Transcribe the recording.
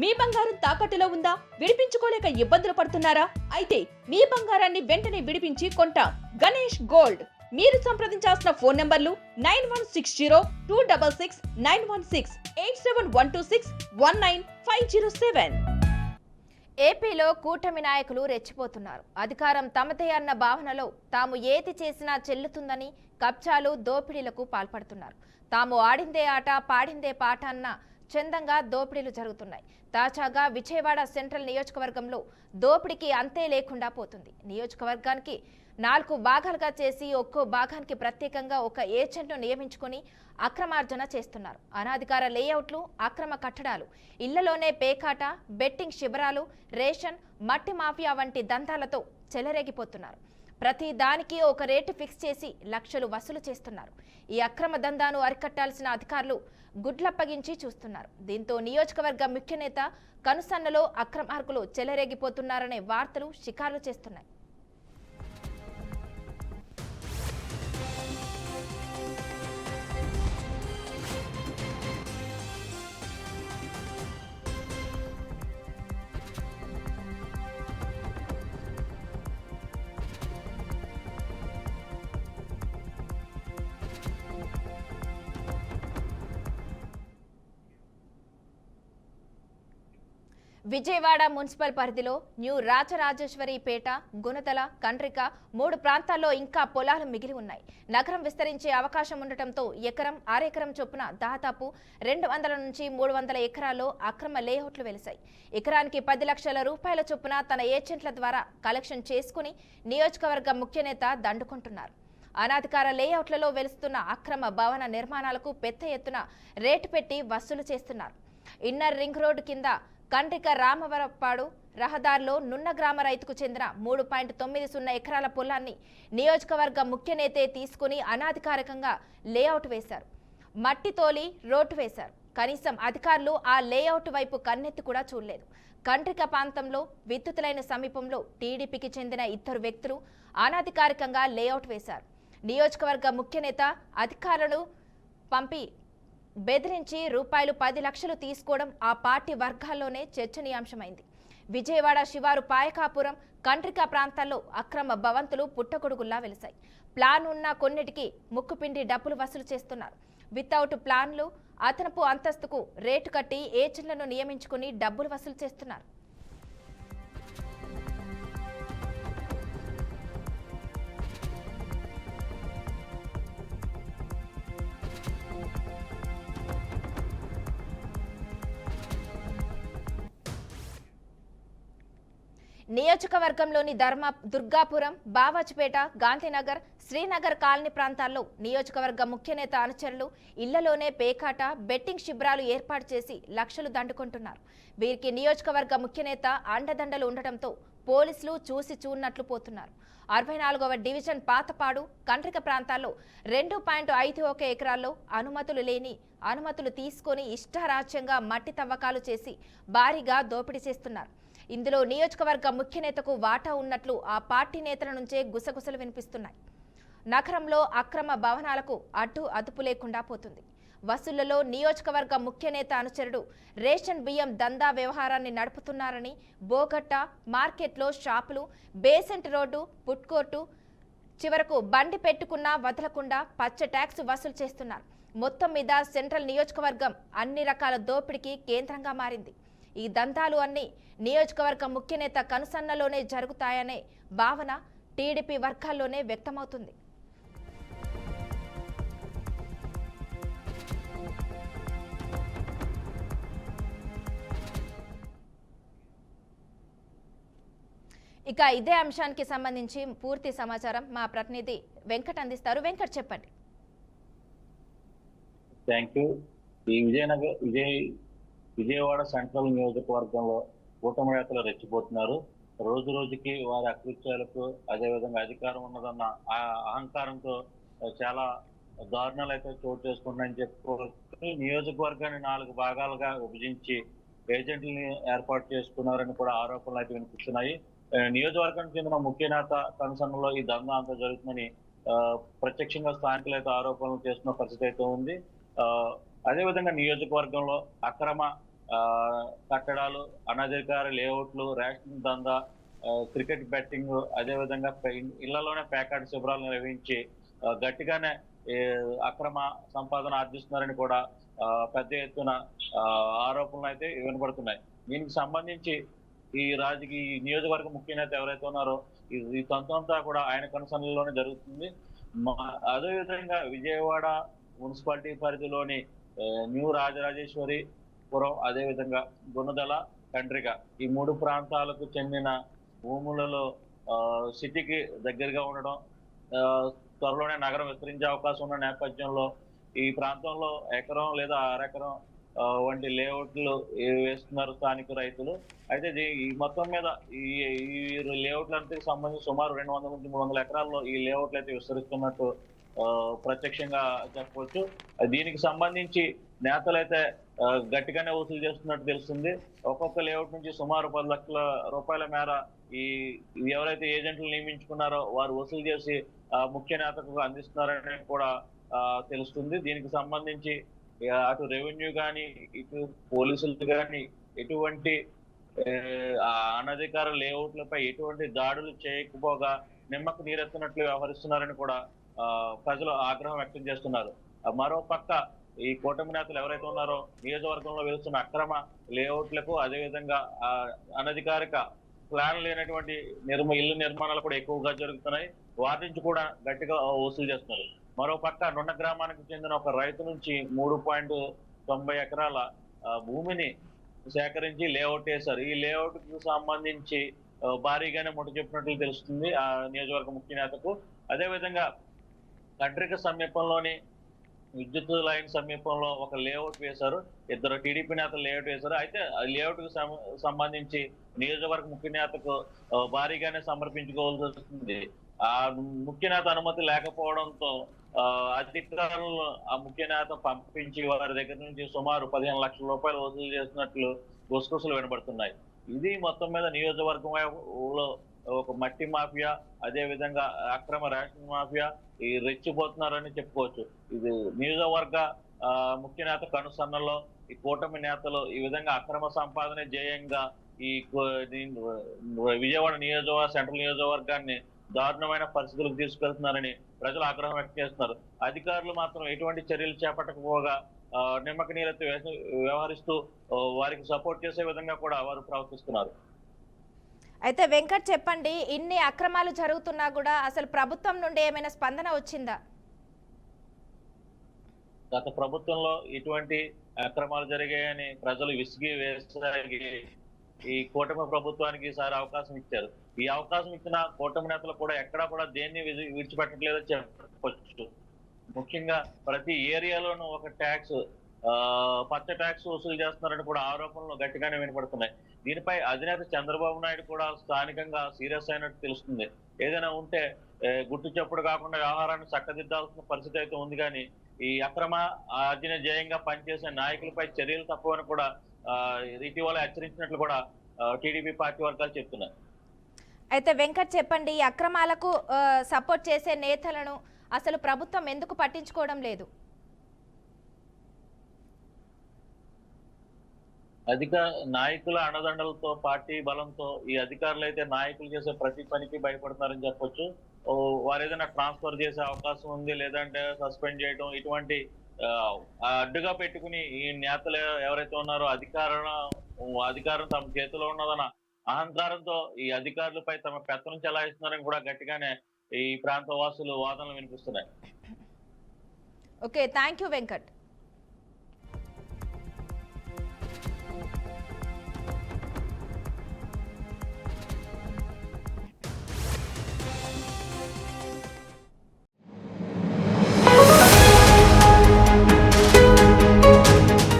మీ బంగారం తాకట్టులో ఉందా? విడిపించుకోలేక ఇబ్బందులు పడుతున్నారా? అయితే మీ బంగారాన్ని వెంటనే విడిపించి కొంటాం. గణేష్ గోల్డ్. మీరు సంప్రదించాల్సిన ఫోన్ నంబర్లు 9160-266-916, 8712619507. ఏపీలో కూటమి నాయకులు రెచ్చిపోతున్నారు. అధికారం తమదే అన్న భావనలో తాము ఏది చేసినా చెల్లుతుందని కబ్జాలు, దోపిడీలకు పాల్పడుతున్నారు. తాము ఆడిందే ఆట, పాడిందే పాట అన్న చందంగా దోపిడీలు జరుగుతున్నాయి. తాజాగా విజయవాడ సెంట్రల్ నియోజకవర్గంలో దోపిడీకి అంతే లేకుండా పోతుంది. నియోజకవర్గానికి 4 భాగాలుగా చేసి ఒక్కో భాగానికి ప్రత్యేకంగా ఒక ఏజెంట్ను నియమించుకొని అక్రమార్జన చేస్తున్నారు. అనాధికార లేఅవుట్లు, అక్రమ కట్టడాలు, ఇళ్లలోనే పేకాట, బెట్టింగ్ శిబిరాలు, రేషన్, మట్టి మాఫియా వంటి దందాలతో చెలరేగిపోతున్నారు. ప్రతి దానికి ఒక రేటు ఫిక్స్ చేసి లక్షలు వసూలు చేస్తున్నారు. ఈ అక్రమ దందాను అరికట్టాల్సిన అధికారులు గుడ్లప్పగించి చూస్తున్నారు. దీంతో నియోజకవర్గ ముఖ్య నేత కనుసన్నలో అక్రమార్కులు చెలరేగిపోతున్నారనే వార్తలు షికారులు చేస్తున్నాయి. విజయవాడ మున్సిపల్ పరిధిలో న్యూ రాజరాజేశ్వరిపేట, గుణదల, కండ్రిక 3 ప్రాంతాల్లో ఇంకా పొలాలు మిగిలి ఉన్నాయి. నగరం విస్తరించే అవకాశం ఉండటంతో ఎకరం, అరెకరం చొప్పున దాదాపు 200 నుంచి 300 ఎకరాల్లో అక్రమ లేఅవుట్లు వెలిశాయి. ఎకరానికి 10 లక్షల రూపాయల చొప్పున తన ఏజెంట్ల ద్వారా కలెక్షన్ చేసుకుని నియోజకవర్గ ముఖ్య నేత దండుకుంటున్నారు. అనాధికార లేఅవుట్లలో వెలుస్తున్న అక్రమ భవన నిర్మాణాలకు పెద్ద ఎత్తున రేటు పెట్టి వసూలు చేస్తున్నారు. ఇన్నర్ రింగ్ రోడ్డు కింద కండ్రిక రామవరపాడు రహదారిలో నున్న గ్రామ రైతుకు చెందిన 3.90 ఎకరాల పొలాన్ని నియోజకవర్గ ముఖ్య నేతే తీసుకుని అనాధికారికంగా లేఅవుట్ వేశారు. మట్టి తోలి రోడ్డు వేశారు. కనీసం అధికారులు ఆ లేఅవుట్ వైపు కన్నెత్తి కూడా చూడలేదు. కండ్రిక ప్రాంతంలో విద్యుత్ లైన్ సమీపంలో టీడీపీకి చెందిన 2 వ్యక్తులు అనాధికారికంగా లేఅవుట్ వేశారు. నియోజకవర్గ ముఖ్య నేత అధికారులను పంపి బెదిరించి రూపాయలు 10 లక్షలు తీసుకోవడం ఆ పార్టీ వర్గాల్లోనే చర్చనీయాంశమైంది. విజయవాడ శివారు పాయకాపురం, కండ్రిక ప్రాంతాల్లో అక్రమ భవంతులు పుట్టగొడుగుల్లా వెలిశాయి. ప్లాన్ ఉన్న కొన్నిటికి ముక్కుపిండి డబ్బులు వసూలు చేస్తున్నారు. వితౌట్ ప్లాన్లు, అదనపు అంతస్తుకు రేటు కట్టి ఏజెంట్లను నియమించుకుని డబ్బులు వసూలు చేస్తున్నారు. నియోజకవర్గంలోని దుర్గాపురం, బావాజ్పేట, గాంధీనగర్, శ్రీనగర్ కాలనీ ప్రాంతాల్లో నియోజకవర్గ ముఖ్య నేత అనుచరులు ఇళ్లలోనే పేకాట, బెట్టింగ్ శిబిరాలు ఏర్పాటు చేసి లక్షలు దండుకుంటున్నారు. వీరికి నియోజకవర్గ ముఖ్య నేత అండదండలు ఉండటంతో పోలీసులు చూసి చూడనట్లు పోతున్నారు. 64వ డివిజన్ పాతపాడు, కండ్రిక ప్రాంతాల్లో 2.51 ఎకరాల్లో అనుమతులు తీసుకొని ఇష్టారాజ్యంగా మట్టి తవ్వకాలు చేసి భారీగా దోపిడీ చేస్తున్నారు. ఇందులో నియోజకవర్గ ముఖ్య నేతకు వాటా ఉన్నట్లు ఆ పార్టీ నేతల నుంచే గుసగుసలు వినిపిస్తున్నాయి. నగరంలో అక్రమ భవనాలకు అదుపు లేకుండా పోతుంది. వసూళ్లలో నియోజకవర్గ ముఖ్య నేత అనుచరుడు రేషన్ బియ్యం దందా వ్యవహారాన్ని నడుపుతున్నారని బోగట్ట మార్కెట్లో షాపులు, బేసెంట్ రోడ్డు, ఫుడ్ కోర్టు, చివరకు బండి పెట్టుకున్నా వదలకుండా పచ్చ ట్యాక్స్ వసూలు చేస్తున్నారు. మొత్తం మీద సెంట్రల్ నియోజకవర్గం అన్ని రకాల దోపిడీకి కేంద్రంగా మారింది. ఈ దందాలు అన్ని నియోజకవర్గ ముఖ్య నేత కనుసన్నలోనే జరుగుతాయనే భావన టీడీపీ వర్గాల్లోనే వ్యక్తమవుతుంది. ఇక ఇదే అంశానికి సంబంధించి పూర్తి సమాచారం మా ప్రతినిధి వెంకట్ అందిస్తారు. వెంకట్, చెప్పండి. Thank you. ఈ విజయవాడ సెంట్రల్ నియోజకవర్గంలో కూటమి నేతలు రెచ్చిపోతున్నారు. రోజు రోజుకి వారి అకృత్యాలకు, అదేవిధంగా అధికారం ఉన్నదన్న ఆ అహంకారంతో చాలా దారుణాలు అయితే చోటు చేసుకుంటున్నాయని చెప్పుకోవచ్చు. నియోజకవర్గాన్ని 4 భాగాలుగా విభజించి ఏజెంట్లని ఏర్పాటు చేసుకున్నారని కూడా ఆరోపణలు అయితే వినిపిస్తున్నాయి. నియోజకవర్గానికి చెందిన ముఖ్య నేత కనుసన్నలో ఈ దందా అంతా జరుగుతుందని ప్రత్యక్షంగా స్థానికులు అయితే ఆరోపణలు చేస్తున్న పరిస్థితి అయితే ఉంది. అదేవిధంగా నియోజకవర్గంలో అక్రమ ఆ, కట్టడాలు, అనధికార లేఅవుట్లు, రేషన్ దందా, క్రికెట్ బెట్టింగ్, అదేవిధంగా ఇళ్లలోనే ప్యాకెట్ శిబిరాలు నిర్వహించి గట్టిగానే ఏ, అక్రమ సంపాదన ఆర్జిస్తున్నారని కూడా పెద్ద ఎత్తున ఆ, ఆరోపణలు అయితే వినపడుతున్నాయి. దీనికి సంబంధించి ఈ నియోజకవర్గ ముఖ్య నేత ఎవరైతే ఉన్నారో ఈ తంతంతా కూడా ఆయన కనుసన్నల్లోనే జరుగుతుంది. అదేవిధంగా విజయవాడ మున్సిపాలిటీ పరిధిలోని న్యూ రాజరాజేశ్వరి పురం, అదేవిధంగా గుణదల, కండ్రిక ఈ 3 ప్రాంతాలకు చెందిన భూములలో సిటీకి దగ్గరగా ఉండడం, ఆ, త్వరలోనే నగరం విస్తరించే అవకాశం ఉన్న నేపథ్యంలో ఈ ప్రాంతంలో ఎకరం లేదా అరెకరం వంటి లేఅవుట్లు వేస్తున్నారు స్థానిక రైతులు. అయితే ఈ మొత్తం మీద ఈ ఈ లేఅవుట్లంతకి సంబంధించి సుమారు 200 నుంచి 300 ఎకరాల్లో ఈ లేఅవుట్లు అయితే విస్తరిస్తున్నట్టు ప్రత్యక్షంగా చెప్పవచ్చు. దీనికి సంబంధించి నేతలైతే గట్టిగానే వసూలు చేస్తున్నట్టు తెలుస్తుంది. ఒక్కొక్క లేఅవుట్ నుంచి సుమారు 10 లక్షల రూపాయల మేర ఈ ఎవరైతే ఏజెంట్లు నియమించుకున్నారో వారు వసూలు చేసి ముఖ్య నేతకు అందిస్తున్నారని కూడా తెలుస్తుంది. దీనికి సంబంధించి అటు రెవెన్యూ కానీ, ఇటు పోలీసులు కానీ ఎటువంటి అనధికార లేఅవుట్లపై ఎటువంటి దాడులు చేయకపోగా నిమ్మకు నీరెత్తినట్లు వ్యవహరిస్తున్నారని కూడా ప్రజలు ఆగ్రహం వ్యక్తం చేస్తున్నారు. మరో పక్క ఈ కూటమి నేతలు ఎవరైతే ఉన్నారో నియోజకవర్గంలో వెలుస్తున్న అక్రమ లేఅవుట్లకు, అదేవిధంగా అనధికారిక ప్లాన్ లేనటువంటి ఇల్లు నిర్మాణాలు కూడా ఎక్కువగా జరుగుతున్నాయి. వాటి నుంచి కూడా గట్టిగా వసూలు చేస్తున్నారు. మరో పక్క నున్న గ్రామానికి చెందిన ఒక రైతు నుంచి 3.90 ఎకరాల భూమిని సేకరించి లేఅవుట్ వేశారు. ఈ లేఅవుట్ కు సంబంధించి భారీగానే ముట్ట చెప్పినట్లు తెలుస్తుంది ఆ నియోజకవర్గ ముఖ్య నేతకు. అదేవిధంగా కండ్రిక సమీపంలోని విద్యుత్ లైన్ సమీపంలో ఒక లేఅవుట్ వేశారు. 2 టీడీపీ నేతలు లేఅవుట్ వేశారు. అయితే లేఅవుట్ కు సంబంధించి నియోజకవర్గ ముఖ్య నేతకు భారీగానే సమర్పించుకోవాల్సి వస్తుంది. ఆ ముఖ్య నేత అనుమతి లేకపోవడంతో అధికారులు ఆ ముఖ్య నేత పంపించి వారి దగ్గర నుంచి సుమారు 15 లక్షల రూపాయలు వసూలు చేసినట్లు గుసగుసలు వినబడుతున్నాయి. ఇది మొత్తం మీద నియోజకవర్గంలో ఒక మట్టి మాఫియా, అదే విధంగా అక్రమ రేషన్ మాఫియా ఈ రెచ్చిపోతున్నారని చెప్పుకోవచ్చు. ఇది నియోజకవర్గ ముఖ్య నేత కనుసన్నల్లో ఈ కూటమి నేతలు ఈ విధంగా అక్రమ సంపాదన జయంగా ఈ విజయవాడ సెంట్రల్ నియోజకవర్గాన్ని దారుణమైన పరిస్థితులకు తీసుకెళ్తున్నారని ప్రజలు ఆగ్రహం వ్యక్తం చేస్తున్నారు. అధికారులు మాత్రం ఎటువంటి చర్యలు చేపట్టకపోగా నిమ్మక నీరెత్తి వ్యవహరిస్తూ వారికి సపోర్ట్ చేసే విధంగా కూడా వారు ప్రవర్తిస్తున్నారు. అయితే వెంకట్ చెప్పండి, ఇన్ని అక్రమాలు జరుగుతున్నా కూడా అసలు ప్రభుత్వం నుండి ఏమైనా స్పందన వచ్చిందా? గత ప్రభుత్వంలో ఇటువంటి అక్రమాలు జరిగాయని ప్రజలు విసిగి వేసాగి ఈ కూటమి ప్రభుత్వానికి ఈసారి అవకాశం ఇచ్చారు. ఈ అవకాశం ఇచ్చిన కూటమి నేతలు కూడా ఎక్కడా కూడా దేన్ని విడిచిపెట్టట్లేదో చెప్పవచ్చు. ముఖ్యంగా ప్రతి ఏరియాలోనూ ఒక ట్యాక్స్, పచ్చ ట్యాక్స్ వసూలు చేస్తున్నారని కూడా ఆరోపణలు గట్టిగానే వినపడుతున్నాయి. దీనిపై అధినేత చంద్రబాబు నాయుడు కూడా స్థానికంగా సీరియస్ అయినట్టు తెలుస్తుంది. ఏదైనా ఉంటే గుట్టు చప్పుడు కాకుండా వ్యవహారాన్ని చక్కదిద్దాల్సిన పరిస్థితి అయితే ఉంది. కానీ ఈ అక్రమ ఆర్జన జయంగా పనిచేసే నాయకులపై చర్యలు తప్పవని కూడా ఇటీవల హెచ్చరించినట్లు కూడా టీడీపీ పార్టీ వర్గాలు చెప్తున్నారు. అయితే వెంకట్ చెప్పండి, ఈ అక్రమాలకు సపోర్ట్ చేసే నేతలను అసలు ప్రభుత్వం ఎందుకు పట్టించుకోవడం లేదు? అధిక నాయకుల అండదండలతో, పార్టీ బలంతో ఈ అధికారులు అయితే నాయకులు చేసే ప్రతి పనికి భయపడుతున్నారని చెప్పొచ్చు. వారు ఏదైనా ట్రాన్స్ఫర్ చేసే అవకాశం ఉంది, లేదంటే సస్పెండ్ చేయడం, ఇటువంటి అడ్డుగా పెట్టుకుని ఈ నేతలు ఎవరైతే ఉన్నారో అధికారం తమ చేతిలో ఉన్నదన్న అహంకారంతో ఈ అధికారులపై తమ పెత్తనం చెలాయిస్తున్నారని కూడా గట్టిగానే ఈ ప్రాంత వాసులు వాదనలు వినిపిస్తున్నాయి. Okay, thank you Venkat.